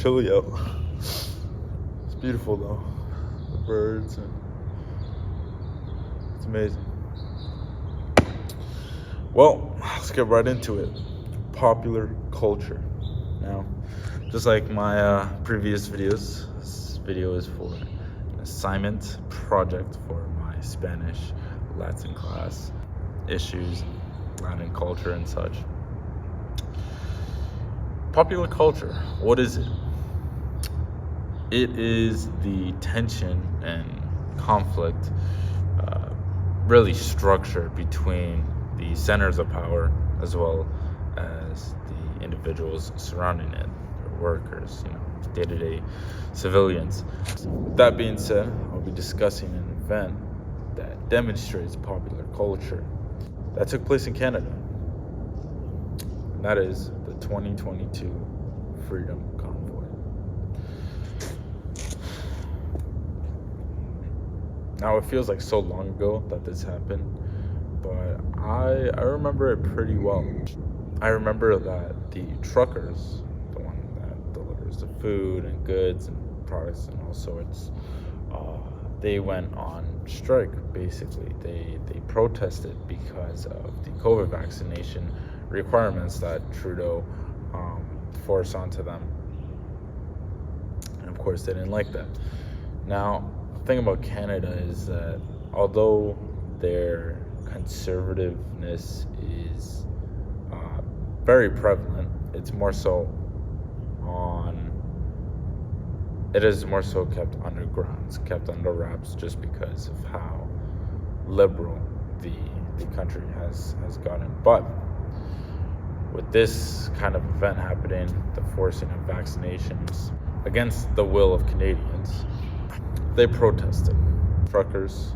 chilly out. It's beautiful though. The birds and it's amazing. Well, let's get right into it. Popular culture. Now, just like my previous videos, this video is for an assignment project for my Spanish Latin class, issues, Latin culture and such. Popular culture, what is it? It is the tension and conflict, really structure between the centers of power as well as the individuals surrounding it, their workers, day-to-day civilians. That being said, I'll be discussing an event that demonstrates popular culture that took place in Canada, and that is the 2022 Freedom Convoy. Now, it feels like so long ago that this happened, but I remember it pretty well. I remember that the truckers, the one that delivers the food and goods and products and all sorts, they went on strike, basically. They protested because of the COVID vaccination requirements that Trudeau forced onto them. And of course, they didn't like that. Now, the thing about Canada is that although their conservativeness is very prevalent, it is more so kept underground. It's kept under wraps just because of how liberal the country has gotten. But with this kind of event happening, the forcing of vaccinations against the will of Canadians, they protested. Truckers,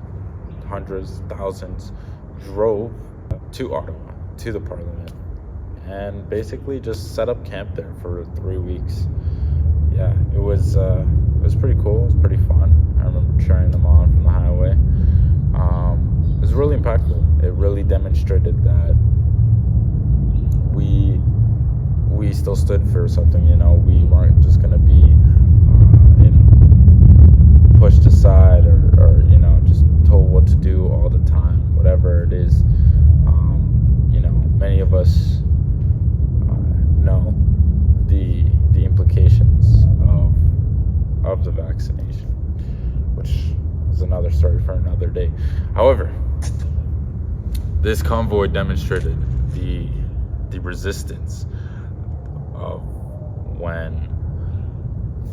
hundreds, thousands, drove to Ottawa, to the Parliament, and basically just set up camp there for 3 weeks. Yeah, it was pretty cool. It was pretty fun. I remember cheering them on from the highway. It was really impactful. It really demonstrated that we still stood for something. We weren't just gonna be pushed aside or just told what to do all the time, whatever it is. Many of us know the implications of the vaccination, which is another story for another day. However, this convoy demonstrated the resistance of when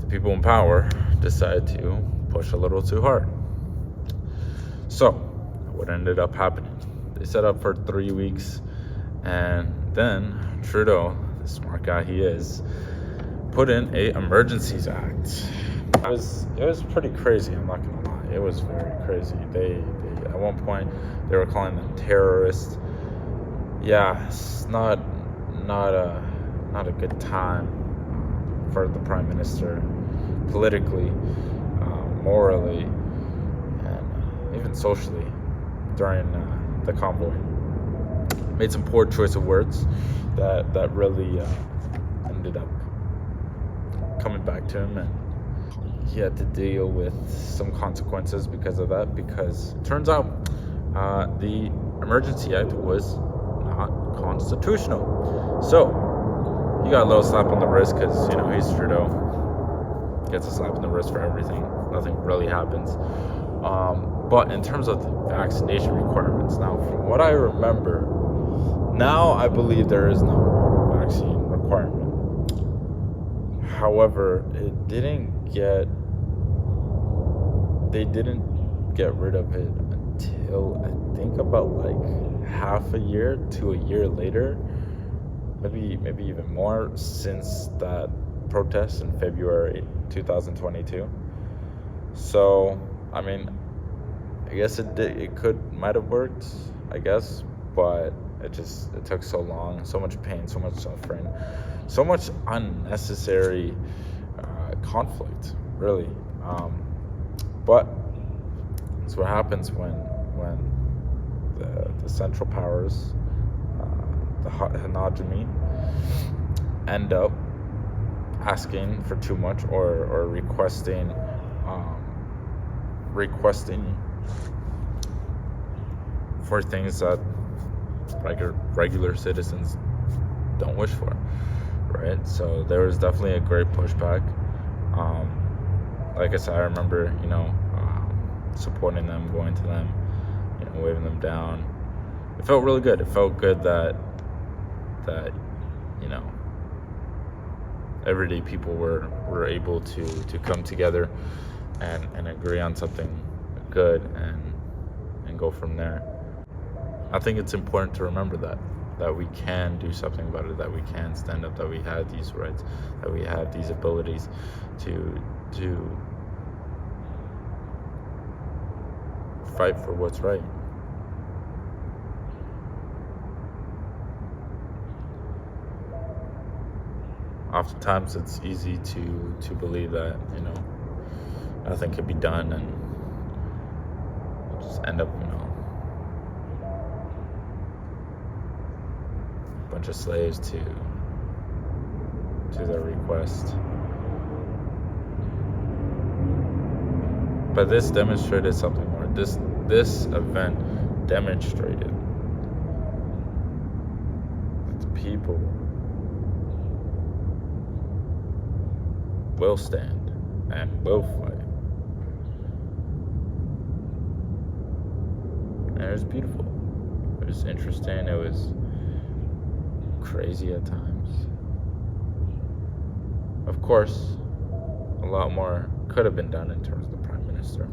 the people in power decided to push a little too hard. So, what ended up happening? They set up for 3 weeks, and then Trudeau, the smart guy he is, put in a Emergencies Act. It was pretty crazy. I'm not gonna lie. It was very crazy. They at one point they were calling them terrorists. Yeah, it's not a good time for the Prime Minister, politically, morally, and even socially during the convoy. Made some poor choice of words that really ended up coming back to him, and he had to deal with some consequences because of that, because it turns out the Emergency Act was not constitutional. So he got a little slap on the wrist because he's Trudeau. Gets a slap in the wrist for everything. Nothing really happens. But in terms of the vaccination requirements, now from what I remember, now I believe there is no vaccine requirement. However, they didn't get rid of it until I think about like half a year to a year later, maybe even more, since that protest in February 2022. So I guess it might have worked, I guess, but it took so long, so much pain, so much suffering, so much unnecessary conflict, really. But that's what happens when the central powers, the hegemony, end up asking for too much or requesting for things that regular citizens don't wish for, right? So there was definitely a great pushback. Like I said, I remember, supporting them, going to them, waving them down. It felt really good. It felt good that everyday people were able to come together and agree on something good and go from there. I think it's important to remember that we can do something about it, that we can stand up, that we have these rights, that we have these abilities to fight for what's right. Oftentimes it's easy to believe that, nothing can be done and just end up, a bunch of slaves to their request. But this demonstrated something more. This event demonstrated that the people will stand and will fight. And it was beautiful. It was interesting. It was crazy at times. Of course, a lot more could have been done in terms of the Prime Minister,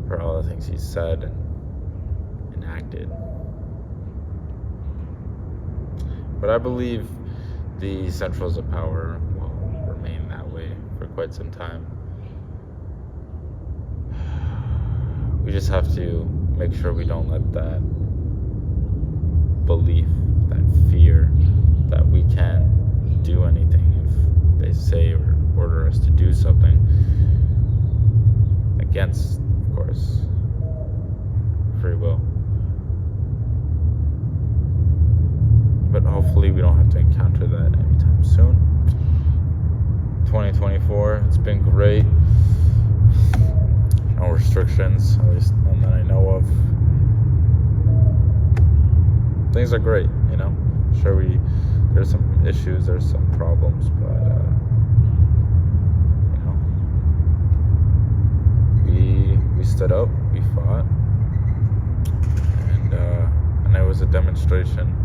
for all the things he said and enacted. But I believe the centrals of power will remain that way for quite some time. We just have to make sure we don't let that belief, that fear that we can't do anything if they say or order us to do something against, of course, free will. But hopefully we don't have to encounter that anytime soon. 2024, it's been great. No restrictions, at least none that I know of. Things are great, Sure, there's some issues, there's some problems, but we stood up, we fought, and it was a demonstration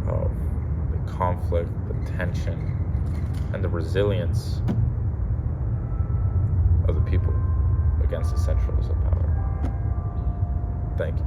of the conflict, the tension, and the resilience of the people against the centrals of power. Thank you.